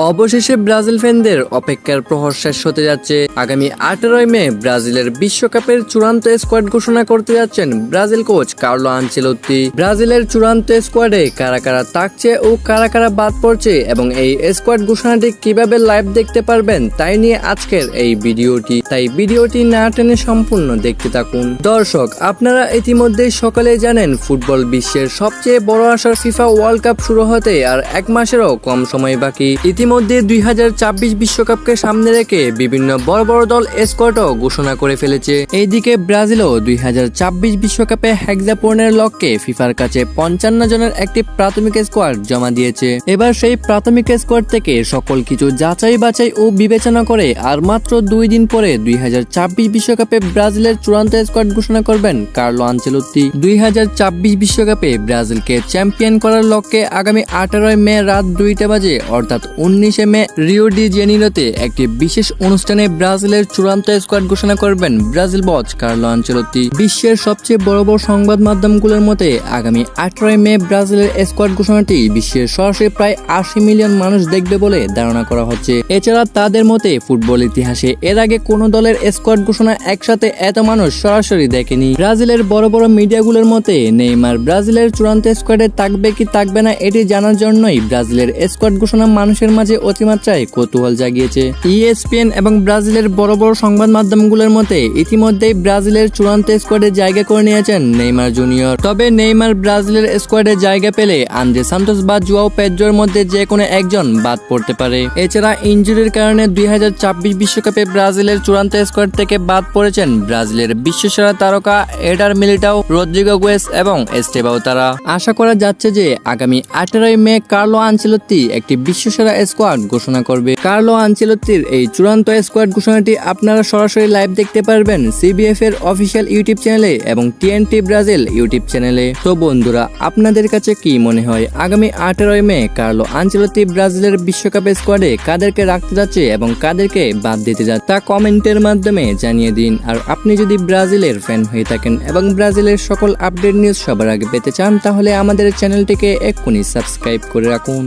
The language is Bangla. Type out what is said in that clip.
অবশেষে ব্রাজিল ফ্যানদের অপেক্ষার প্রহর শেষ হতে যাচ্ছে। আগামী 18 মে ব্রাজিলের বিশ্বকাপের চূড়ান্ত স্কোয়াড ঘোষণা করতে যাচ্ছেন ব্রাজিল কোচ কার্লো আনচেলোত্তি। ব্রাজিলের চূড়ান্ত স্কোয়াডে কারা কারা থাকছে ও কারা কারা বাদ পড়ছে এবং এই স্কোয়াড ঘোষণাটি কিভাবে লাইভ দেখতে পারবেন তাই নিয়ে আজকের এই ভিডিওটি, তাই ভিডিওটি না টেনে সম্পূর্ণ দেখতে থাকুন। দর্শক, আপনারা ইতিমধ্যেই সকলেই জানেন ফুটবল বিশ্বের সবচেয়ে বড় আশার ফিফা ওয়ার্ল্ড কাপ শুরু হতে আর এক মাসেরও কম সময় বাকি। ইতিমধ্যে 2026 বিশ্বকাপকে সামনে রেখে বিভিন্ন বড় বড় দল স্কোয়াডও ঘোষণা করে ফেলেছে। এইদিকে ব্রাজিলও 2026 বিশ্বকাপে হেক্সাপোনের লক্ষ্যে ফিফার কাছে 55 জনের একটি প্রাথমিক স্কোয়াড জমা দিয়েছে। এবার সেই প্রাথমিক স্কোয়াড থেকে সকল কিছু যাচাই বাছাই ও বিবেচনা করে আর মাত্র 2 দিন পরে 2026 বিশ্বকাপে ব্রাজিলের চূড়ান্ত স্কোয়াড ঘোষণা করবেন কার্লো আনচেলোত্তি। 2026 বিশ্বকাপে ব্রাজিলকে চ্যাম্পিয়ন করার লক্ষ্যে আগামী 18 মে রাত 2টা বাজে অর্থাৎ 19 মে রিও ডি জেনিরোতে একটি বিশেষ অনুষ্ঠানে ব্রাজিলের চূড়ান্ত স্কোয়াড ঘোষণা করবেন ব্রাজিল কোচ কার্লো আনচেলোত্তি। বিশ্বের সবচেয়ে বড় বড় সংবাদ মাধ্যমগুলোর মতে আগামী 18 মে ব্রাজিলের স্কোয়াড ঘোষণাটি বিশ্বের সরাসরি প্রায় 80 মিলিয়ন মানুষ দেখবে বলে ধারণা করা হচ্ছে। এছাড়া তাদের মতে ফুটবল ইতিহাসে এর আগে কোন দলের স্কোয়াড ঘোষণা একসাথে এত মানুষ সরাসরি দেখেনি। ব্রাজিলের বড় বড় মিডিয়াগুলোর মতে নেইমার ব্রাজিলের চূড়ান্ত স্কোয়াডে থাকবে কি থাকবে না এটি জানার জন্যই ব্রাজিলের স্কোয়াড ঘোষণা মানুষের মাঝে অতিমাত্রায় কৌতূহল জাগিয়েছে। ইএসপিএন এবং ব্রাজিলের বড় বড় সংবাদ মাধ্যমগুলোর মতে ইতিমধ্যেই ব্রাজিলের চূড়ান্ত স্কোয়াডে জায়গা করে নিয়েছেন নেইমার জুনিয়র। তবে নেইমার ব্রাজিলের স্কোয়াডে জায়গা পেলে আন্দ্রে সান্তোস বা জুয়াও পেদ্রোর মধ্যে যে কোনো একজন বাদ পড়তে পারে। এছাড়া ইনজুরির কারণে 2026 বিশ্বকাপে ব্রাজিলের চূড়ান্ত স্কোয়াড থেকে বাদ পড়েছেন ব্রাজিলের বিশ্বসেরা তারকা এডার মিলিটাও, রদ্রিগো গোয়েস এবং এস্তেবাও তারা। আশা করা যাচ্ছে যে আগামী 18 মে কার্লো আনচেলোত্তি একটি বিশ্বসেরা স্কোয়াড ঘোষণা করবে। কার্লো আনচেলোত্তির এই চূড়ান্ত স্কোয়াড ঘোষণাটি আপনারা সরাসরি লাইভ দেখতে পারবেন সিবিএফ এর অফিসিয়াল ইউটিউব চ্যানেলে এবং টিএনটি ব্রাজিল ইউটিউব চ্যানেলে। তো বন্ধুরা, আপনাদের কাছে কি মনে হয় আগামী 18 মে কার্লো আনচেলোত্তি ব্রাজিলের বিশ্বকাপের স্কোয়াডে কাদেরকে রাখতে যাচ্ছে এবং কাদেরকে বাদ দিতে যাচ্ছে তা কমেন্টের মাধ্যমে জানিয়ে দিন। আর আপনি যদি ব্রাজিলের ফ্যান হয়ে থাকেন এবং ব্রাজিলের সকল আপডেট নিউজ সবার আগে পেতে চান তাহলে আমাদের চ্যানেলটিকে এক্ষুনি সাবস্ক্রাইব করে রাখুন।